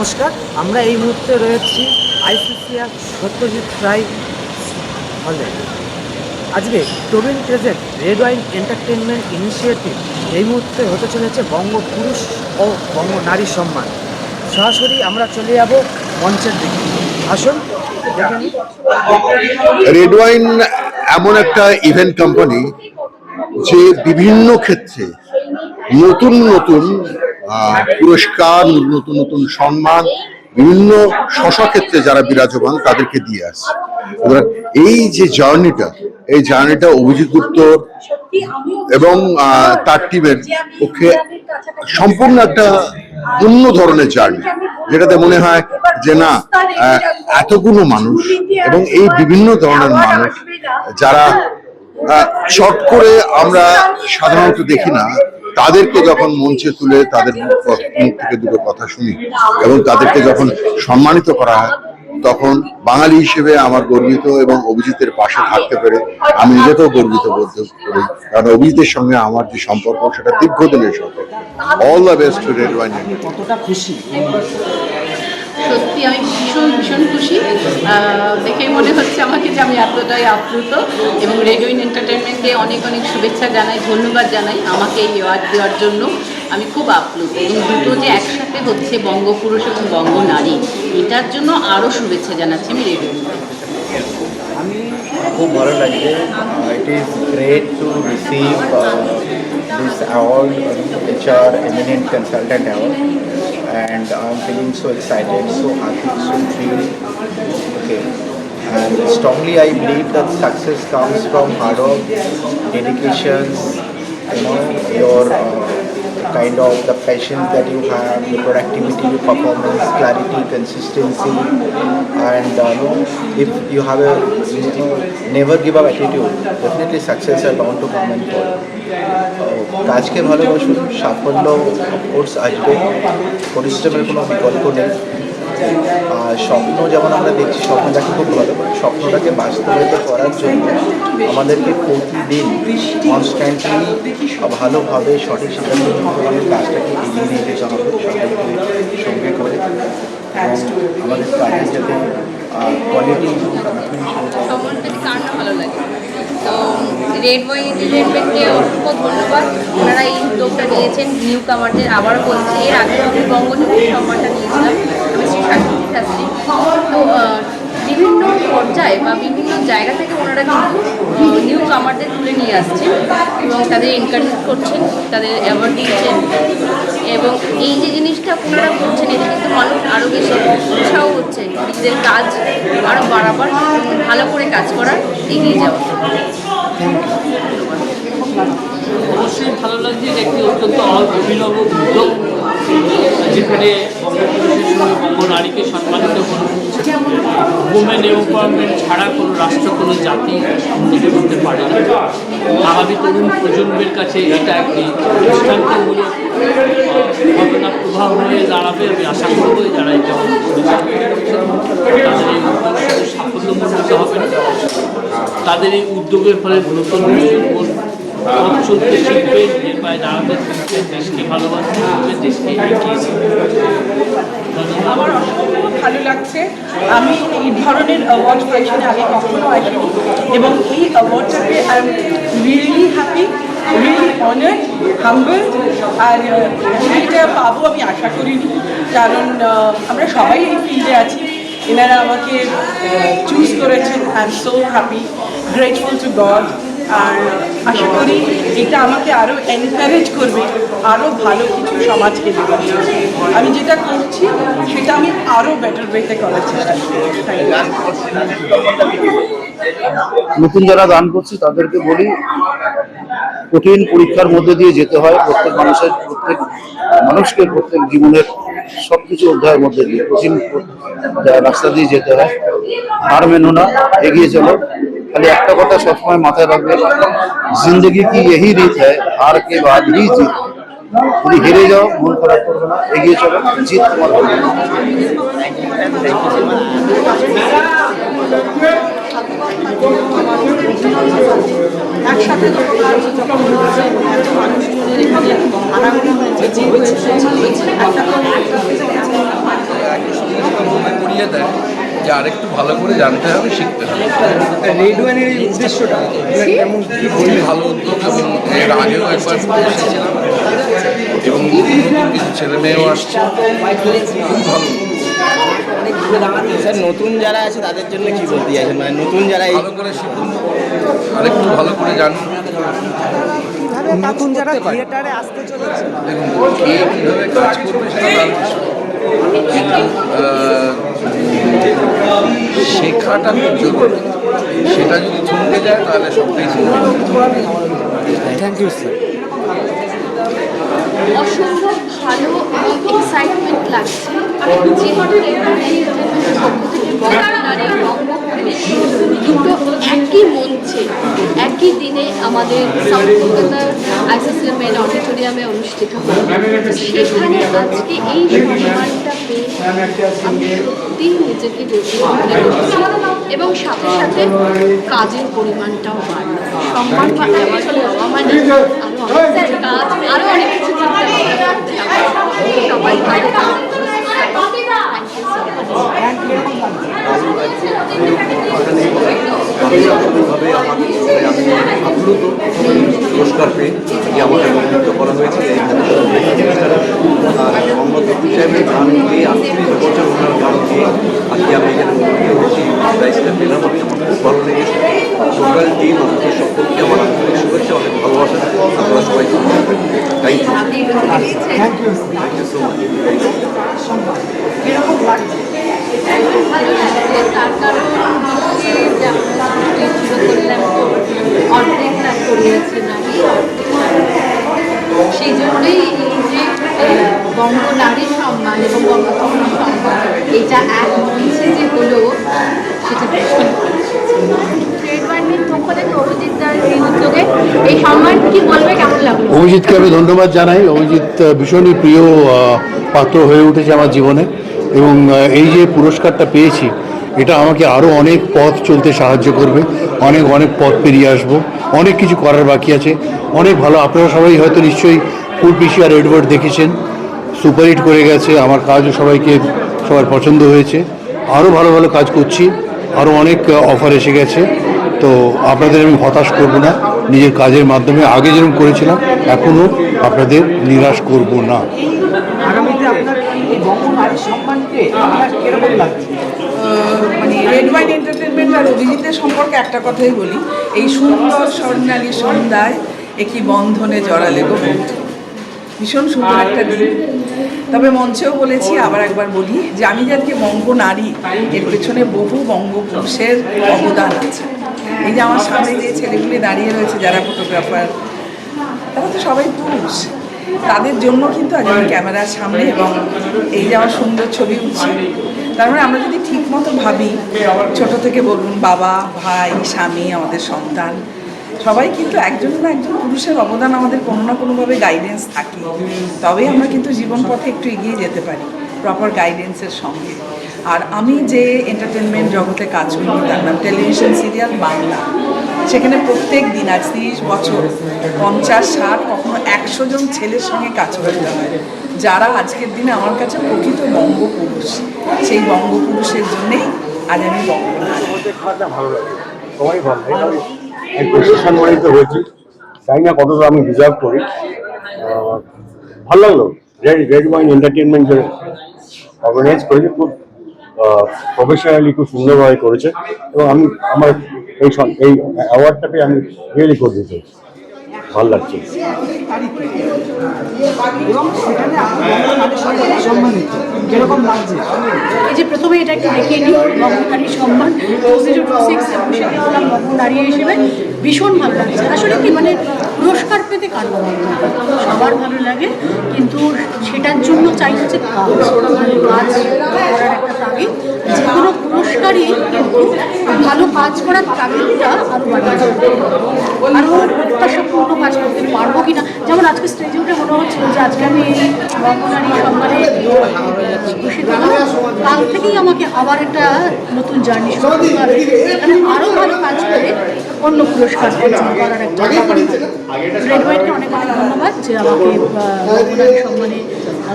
নমস্কার, আমরা এই মুহূর্তে রয়েছি আইসিসিআর সত্যজিৎ রায় হলে। আজকে টোবিন ক্রেজের রেড ওয়াইন এন্টারটেনমেন্ট ইনিশিয়েটিভ এই মুহূর্তে হতে চলেছে বঙ্গপুরুষ ও বঙ্গ নারী সম্মান। সরাসরি আমরা চলে যাব মঞ্চের দিকে। আসুন দেখে নিই। রেড ওয়াইন এমন একটা ইভেন্ট কোম্পানি যে বিভিন্ন ক্ষেত্রে নতুন নতুন পুরস্কার, নতুন নতুন সম্মান বিভিন্ন ক্ষেত্রে যারা বিরাজমান তাদেরকে দিয়ে আসছে। এই যে জার্নিটা অভিজিৎ গুপ্ত এবং তার টিমের পক্ষে সম্পূর্ণ একটা অন্য ধরনের জার্নি, যেটাতে মনে হয় যে না, এতগুলো মানুষ এবং এই বিভিন্ন ধরনের মানুষ যারা শর্ট করে আমরা সাধারণত দেখি না, তাদেরকে যখন মঞ্চে তুলে তাদের মুখ থেকে দুটো কথা শুনি এবং তাদেরকে যখন সম্মানিত করা হয়, তখন বাঙালি হিসেবে আমার গর্বিত এবং অভিজিতের পাশে থাকতে পেরে আমি নিজেকেও গর্বিত বলতে পারি, কারণ অভিজিতের সঙ্গে আমার যে সম্পর্ক সেটা দীর্ঘদিনের সম্পর্ক। All the best to red wine. কতটা খুশি? সত্যি আমি ভীষণ খুশি। দেখেই মনে হচ্ছে আমাকে যে আমি এতটাই আপ্লুত, এবং রেড ওয়াইন এন্টারটেনমেন্টকে অনেক অনেক শুভেচ্ছা জানাই, ধন্যবাদ জানাই আমাকে এই অ্যাওয়ার্ড দেওয়ার জন্য। আমি খুব আপ্লুত, এবং দুটো যে একসাথে হচ্ছে বঙ্গপুরুষ এবং বঙ্গ নারী, এটার জন্য আরও শুভেচ্ছা জানাচ্ছি আমি রেড ওয়াইনকে। খুব ভালো লাগছে। It is great to receive this award, HR Eminent Consultant Award, and I'm feeling so excited, so happy, so thrilled. Okay, and strongly I believe that success comes from hard work, dedication, your kind of the passion that you have, your productivity, your performance, clarity, consistency, and if you have a never give up attitude, definitely success are bound to come and fall. কাজকে ভালোবাসুন, সাফল্য of course আসবে, পরিশ্রমের কোনো বিকল্প নেই। আর স্বপ্ন যেমন আমরা দেখছি, স্বপ্নটাকে খুব ভালো, স্বপ্নটাকে বাস্তবায়িত করার জন্য আমাদেরকে প্রতিদিন কনস্ট্যান্টলি ভালোভাবে সঠিক সিদ্ধান্ত নিতে হবে, কাজটাকে এগিয়ে নিয়ে যেতে হবে সঠিকভাবে সঙ্গে করে, এবং আমাদের কাজের যাতে কোয়ালিটি কার না ভালো লাগে। তো রেড ওয়াইন এন্টারটেনমেন্টকে অসংখ্য ধন্যবাদ, ওনারা এই উদ্যোগটা নিয়েছেন নিউ কামারদের। আবার বলছি, এর আগে আমি বঙ্গনিউজ সম্মানটা নিয়েছিলাম, আমি শ্রী শাশ্বতী শাস্ত্রী। তো বিভিন্ন পর্যায়ে বা বিভিন্ন জায়গা থেকে ওনারা কিন্তু নিউ কামারদের তুলে নিয়ে আসছেন এবং তাদের এনকারেজ করছেন, তাদের অ্যাওয়ার্ড দিচ্ছেন, এবং এই যে জিনিসটা ওনারা করছেন, এতে কিন্তু মানুষ আরও বেশি উৎসাহ হচ্ছে নিজেদের কাজ আরও বাড়াবার, ভালো করে কাজ করার, এগিয়ে যাওয়া। অবশ্যই ভালো লাগছে। এটা একটি অত্যন্ত অভিনব উদ্যোগ, যেখানে বঙ্গপুরুষের সঙ্গে বঙ্গ নারীকে সম্মানিত করা হচ্ছে। ওমেন এম্পাওয়ারমেন্ট ছাড়া কোনো রাষ্ট্র, কোনো জাতি উন্নতি করতে পারে না। আগামী তরুণ প্রজন্মের কাছে এটা একটি দৃষ্টান্তমূলক ঘটনা প্রভাব হয়ে দাঁড়াবে। আমি আশা করব যারা এটা তাদের এই উদ্যোগ শুধু সাফল্যমণ্ডিত হবে না, তাদের এই উদ্যোগের ফলে নতুন পথ চলতে শিখবে, নিজের পায়ে দাঁড়াতে শিখবে, দেশকে ভালোবাসতে শিখবে, দেশকে এগিয়ে আমার অসম্ভব ভালো লাগছে। আমি এই ধরনের অ্যাওয়ার্ড ফাংশনে আগে কখনো আসিনি, এবং এই অ্যাওয়ার্ডটাকে I am really happy, really honoured, humble. আর এটা পাবো আমি আশা করিনি, কারণ আমরা সবাই এই ফিল্ডে আছি। এনারা আমাকে চুজ করেছেন। I am so happy, grateful to God. আর আশা করি এটা আমাকে আরও এনকারেজ করবে আরও ভালো কিছু সমাজকে দেওয়ার জন্য। আমি যেটা করছি সেটা আমি আরও বেটার ওয়েতে করার চেষ্টা করছি। নতুন যারা দান করছি তাদেরকে বলি, কঠিন পরীক্ষার মধ্যে দিয়ে যেতে হয়। প্রত্যেক মানুষকে প্রত্যেক জীবনের সবকিছু অধ্যায়ের মধ্যে দিয়ে কঠিন রাস্তা দিয়ে যেতে হয়। হার মেনো না, এগিয়ে চলো। খালি একটা কথা সবসময় মাথায় রাখবে, জিন্দগি কি यही रीत है, हार के बाद ही जीत। যদি হেরে যাও মন খারাপ করবে না, এগিয়ে চলো, জিত তোমার হবে। একসাথে মানুষজনের এখানে আনাগোনা হয়েছে, শিখিয়ে দেয় যে আরেকটু ভালো করে জানতে হবে, শিখতে হবে। রেড ওয়াইনের এই উদ্দেশ্যটা কেমন কি খুবই ভালো উদ্যোগ, এবং এর আগেও একবার ঘুরে এসেছিলাম, এবং নতুন কিছু ছেলে মেয়েও আসছে, খুব ভালো উদ্যোগ। স্যার নতুন যারা আছে তাদের জন্য কি বলতে চাইছেন, মানে নতুন যারা এই ভালো করে শিখুন, আরেকটু ভালো করে জানুন। নতুন যারা থিয়েটারে আসতে চলেছে দেখুন কে কীভাবে কাজ করবে সেটা তার বিষয়, কিন্তু শেখাটা খুব জরুরি। সেটা যদি থমকে যায় তাহলে সবটাই থ্যাংক ইউ স্যার। অসম্ভব ভালো এবং এক্সাইটমেন্ট লাগছে, যেহেতু এন্টারটেনমেন্টের পক্ষ থেকে বঙ্গনারী দুটো একই মঞ্চে একই দিনে আমাদের সাউথ কলকাতার আইসিসিএম মেন অডিটোরিয়ামে অনুষ্ঠিত হয়। সেখানে আজকে এই সম্মানটা পেয়ে আমি সত্যিই নিজেকে গর্বিত করছি, এবং সাথে সাথে কাজের পরিমাণটাও বাড়লো। সম্মান বা অ্যাওয়ার্ড পাওয়া মানে আরও অনেক কিছু চিন্তা ভাবনা করতে হবে। সবাই ভালো থাকবে। আমি আপ্লুত পুরস্কার পেয়ে যে আমাকে অভিযুক্ত করা হয়েছে আর মোহাম্মদ রফি সাহেবের গান গিয়ে 38 বছর ওনার গান গিয়ে আজকে আমি এখানে উপকৃত হয়েছি, প্রাইজটা পেলাম। আমি আমার খুব ভালো লেগেছে। টোটাল টিম আমাদের সকলকে আমার আন্তরিক শুভেচ্ছা, অনেক ভালোবাসা। আপনারা সবাই thank you, thank you so much. এরকম লাগছে ভালো লাগছে, তার কারণ অর্ধেক লাভ করিয়েছেন আমি, সেই জন্যই এই যে বঙ্গ নারী সম্মান এবং বঙ্গভূমি সম্মান এটা এক মঞ্চে যে হলো সেটা ভীষণ ট্রেড ওয়ার্ল্ডের পক্ষ থেকে অভিজিৎদার এই উদ্যোগে এই সম্মান কি বলবে, কেমন লাগলো? অভিজিৎকে আমি ধন্যবাদ জানাই। অভিজিৎ ভীষণই প্রিয় পাত্র হয়ে উঠেছে আমার জীবনে, এবং এই যে পুরস্কারটা পেয়েছি এটা আমাকে আরও অনেক পথ চলতে সাহায্য করবে, অনেক অনেক পথ পেরিয়ে আসবো, অনেক কিছু করার বাকি আছে, অনেক ভালো। আপনারা সবাই হয়তো নিশ্চয়ই ফুলপিসি আর এডওয়ার্ড দেখেছেন, সুপারহিট করে গেছে, আমার কাজও সবার পছন্দ হয়েছে। আরও ভালো ভালো কাজ করছি, আরও অনেক অফার এসে গেছে। তো আপনাদের আমি হতাশ করব না, নিজের কাজের মাধ্যমে আগে যেরকম করেছিলাম এখনও আপনাদের নিরাশ করব না। আগামীতে আপনার এই বঙ্গ নারী সম্মানকে আপনার কিরকম লাগছে? মানে রেড ওয়াইন এন্টারটেনমেন্ট আর অভিজিতের সম্পর্কে একটা কথাই বলি, এই সুন্দর স্বর্ণালী সন্ধ্যায় একই বন্ধনে জড়ালে গো বন্ধু। ভীষণ সুন্দর একটা দিন। তবে মঞ্চেও বলেছি, আবার একবার বলি যে আমি যে আজকে বঙ্গ নারী, এর পেছনে বহু বঙ্গপুরুষের অবদান আছে। এই যে আমার সামনে যে ছেলেগুলি দাঁড়িয়ে রয়েছে যারা ফটোগ্রাফার, তারা তো সবাই পুরুষ। তাদের জন্য কিন্তু আজ আমি ক্যামেরার সামনে, এবং এই যে আমার সুন্দর ছবি উঠছে। তার মানে আমরা যদি ঠিক মতো ভাবি, ছোট থেকে বলুন বাবা, ভাই, স্বামী, আমাদের সন্তান, সবাই কিন্তু একজন না একজন পুরুষের অবদান আমাদের কোনো না কোনোভাবে গাইডেন্স থাকে, তবেই আমরা কিন্তু জীবন পথে একটু এগিয়ে যেতে পারি প্রপার গাইডেন্সের সঙ্গে। আর আমি যে এন্টারটেনমেন্ট জগতে কাজ করি তার নাম টেলিভিশন সিরিয়াল বাংলা। সেখানে প্রত্যেক দিন আজ 30 বছর 50, 60, কখনো 100 জন ছেলের সঙ্গে কাজ করতে হয়, যারা আজকের দিনে আমার কাছে প্রকৃত বঙ্গপুরুষ। সেই বঙ্গপুরুষের জন্যেই আজ আমি বঙ্গনারী। ভালো লাগে, সবাই ভালো লাগে। এই সম্মানিত হয়েছি, তাই না কতটা আমি ডিজার্ভ করি। ভালো লাগলো। রেড ওয়াইন এন্টারটেনমেন্ট অর্গানাইজ করেছে, খুব প্রফেশনালি খুব সুন্দরভাবে করেছে, এবং আমি আমার এই অ্যাওয়ার্ডটাকে আমি রিয়েলি করে দিতে ভালো লাগছে। এই যে প্রথমে এটা একটু দেখিয়ে নিই, বঙ্গনারী সম্মান 2026 একুশে দেখলাম বঙ্গনারী হিসেবে, ভীষণ ভালো লাগছে। আসলে কি মানে পুরস্কার পেতে কার ভালো লাগে, সবার ভালো লাগে, কিন্তু সেটার জন্য চাই হচ্ছে কাজ করার একটা তাগিদ। যে কোনো পুরস্কারই কিন্তু ভালো কাজ করার তাগিদটা আরও বাড়াতে আরও প্রত্যাশাপূর্ণ কাজ করতে পারবো কিনা। যেমন আজকে স্টেজে উঠে মনে হচ্ছিল যে আজকে আমি এই বঙ্গনারী সম্মানে খুশি হলাম, কাল থেকেই আমাকে আবার একটা নতুন জার্নি শুরু করতে হবে, এখানে আরও ভালো কাজ করে অন্য পুরস্কার অর্জন করার একটা রেড ওয়াইনকে অনেক অনেক ধন্যবাদ যে আমাকে বঙ্গনারী সম্মানে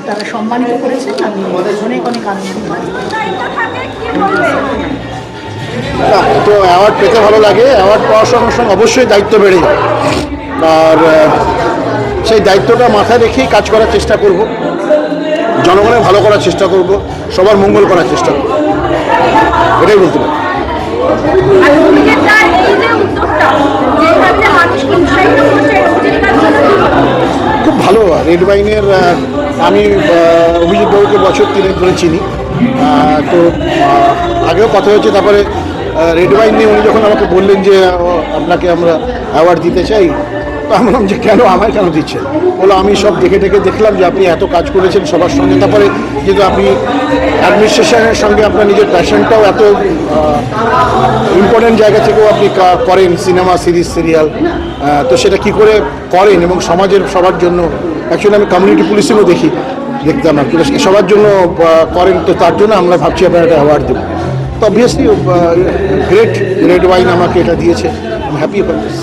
তারা সম্মানিত করেছেন। আমি অনেক অনেক আনন্দিত। না, তো অ্যাওয়ার্ড পেতে ভালো লাগে। অ্যাওয়ার্ড পাওয়ার সঙ্গে সঙ্গে অবশ্যই দায়িত্ব বেড়ে যায়, আর সেই দায়িত্বটা মাথায় রেখেই কাজ করার চেষ্টা করব, জনগণের ভালো করার চেষ্টা করব, সবার মঙ্গল করার চেষ্টা করব, এটাই বলতে পারি। খুব ভালো। রেড ওয়াইনের আমি অভিজিৎ বাবুকে বছর 3 ধরে চিনি, তো আগেও কথা হয়েছে। তারপরে রেড ওয়াইন নিয়ে উনি যখন আমাকে বললেন যে আপনাকে আমরা অ্যাওয়ার্ড দিতে চাই, তো আমি বললাম যে কেন, আমায় কেন দিচ্ছেন? বলো আমি সব দেখে দেখলাম যে আপনি এত কাজ করেছেন সবার সঙ্গে, তারপরে যেহেতু আপনি অ্যাডমিনিস্ট্রেশনের সঙ্গে আপনার নিজের প্যাশনটাও এত ইম্পর্টেন্ট জায়গা থেকেও আপনি করেন, সিনেমা, সিরিজ, সিরিয়াল, তো সেটা কি করে করেন এবং সমাজের সবার জন্য, অ্যাকচুয়ালি আমি কমিউনিটি পুলিশিংও দেখতাম আর কি, সবার জন্য করেন, তো তার জন্য আমরা ভাবছি আপনার একটা অ্যাওয়ার্ড দেবো। তো অবভিয়াসলি গ্রেট রেড ওয়াইন আমাকে এটা দিয়েছে, আমি হ্যাপি অ্যাবাউট দিস।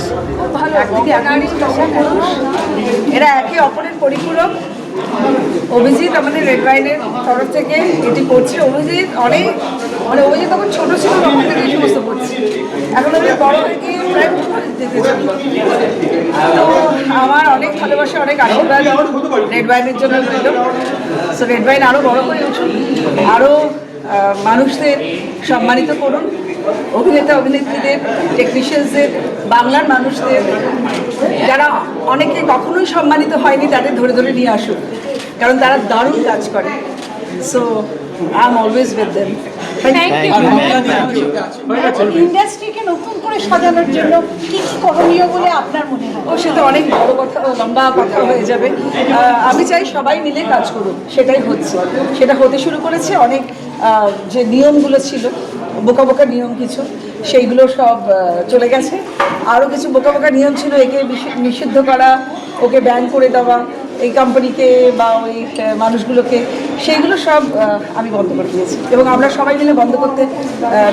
এরা একে অপরের পরিপূরক। অভিজিৎ আমাদের রেড ওয়াইনের তরফ থেকে এটি করছে। অভিজিৎ অভিজিৎ তখন ছোট ছিল, তখন থেকে এই সমস্ত করছে। এখন আমি বড় হয়ে গিয়ে প্রায় দেখতে চাই। তো আমার অনেক ভালোবাসা, অনেক আশীর্বাদ রেড ওয়াইনের জন্য রইল। সো রেড ওয়াইন আরও বড় করে উঠুন, আরও মানুষদের সম্মানিত করুন, অভিনেতা অভিনেত্রীদের, টেকনিশিয়ানসদের, বাংলার মানুষদের, যারা অনেকে কখনোই সম্মানিত হয়নি তাদের ধরে ধরে নিয়ে আসুন, কারণ তারা দারুণ কাজ করে। So I am always with them. ইন্ডাস্ট্রিকে নতুন করে সাজানোর জন্য কি কি করণীয় বলে আপনার মনে হয়? ও সেটা অনেক বড় কথা, লম্বা কথা হয়ে যাবে। আমি চাই সবাই মিলে কাজ করুক, সেটাই হচ্ছে, সেটা হতে শুরু করেছে। অনেক যে নিয়মগুলো ছিল, বোকা বোকা নিয়ম কিছু, সেইগুলো সব চলে গেছে। আরও কিছু বোকা বোকা নিয়ম ছিল, একে নিষিদ্ধ করা, ওকে ব্যান করে দেওয়া, এই কোম্পানিকে বা ওই মানুষগুলোকে, সেইগুলো সব আমি বন্ধ করে দিয়েছি এবং আমরা সবাই মিলে বন্ধ করতে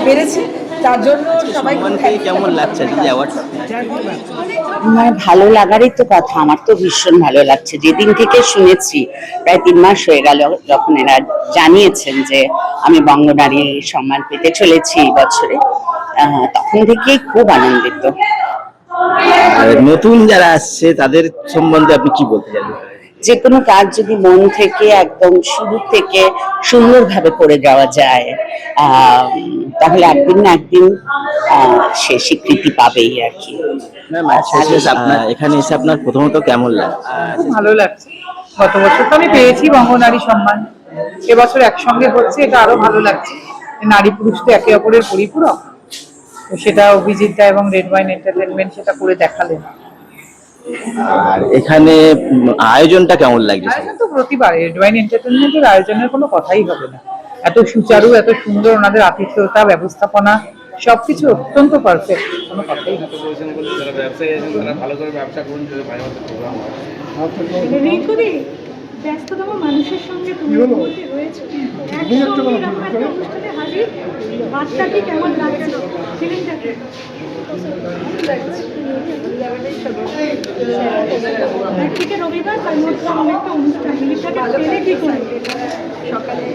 পেরেছি। তার জন্য সবাই কেমন লাগছে মানে ভালো লাগারই তো কথা। আমার তো ভীষণ ভালো লাগছে। যেদিন থেকে শুনেছি, প্রায় 3 মাস হয়ে গেল যখন এরা জানিয়েছেন যে আমি বঙ্গনারী সম্মান পেতে চলেছি এই বছরে, তখন থেকেই খুব আনন্দিত। নতুন যারা আসছে তাদের সম্বন্ধে আপনি কি বলতে চান? যে কোনো কাজ যদি মন থেকে একদম শুরু থেকে সুন্দরভাবে করে যাওয়া যায়, তাহলে একদিন না একদিন সে স্বীকৃতি পাবেই আর কি। আপনার এখানে এসে আপনার প্রথমত কেমন লাগছে? ভালো লাগছে। গত বছর তো আমি পেয়েছি বঙ্গনারী সম্মান, এবছর একসঙ্গে হচ্ছে, এটা আরো ভালো লাগছে। নারী পুরুষ তো একে অপরের পরিপূরক, তো সেটা অভিজিৎ দা এবং রেড ওয়াইন এন্টারটেনমেন্ট সেটা করে দেখালেন। আর এখানে আয়োজনটা কেমন লাগছে? আয়োজন তো প্রতিবার রেড ওয়াইন এন্টারটেনমেন্টের আয়োজনের কোনো কথাই হবে না। এত সুচারু, এত সুন্দর, ওনাদের আতিথেয়তা, ব্যবস্থাপনা, সবকিছু অত্যন্ত পারফেক্ট, কোনো কথাই হবে না। ব্যস্ততম মানুষের সঙ্গে তুমি রয়েছে, অনুষ্ঠানে হাজির, বার্তাটি কেমন লাগছে? একদিকে রবিবার, তার মধ্যে অনেকটা অনুষ্ঠান, মিলিটাকে পেলে কি করে? সকালে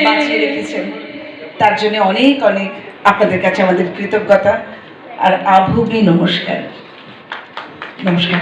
বাঁচিয়ে রেখেছেন, তার জন্য অনেক অনেক আপনাদের কাছে আমাদের কৃতজ্ঞতা আর আভূমি নমস্কার। নমস্কার।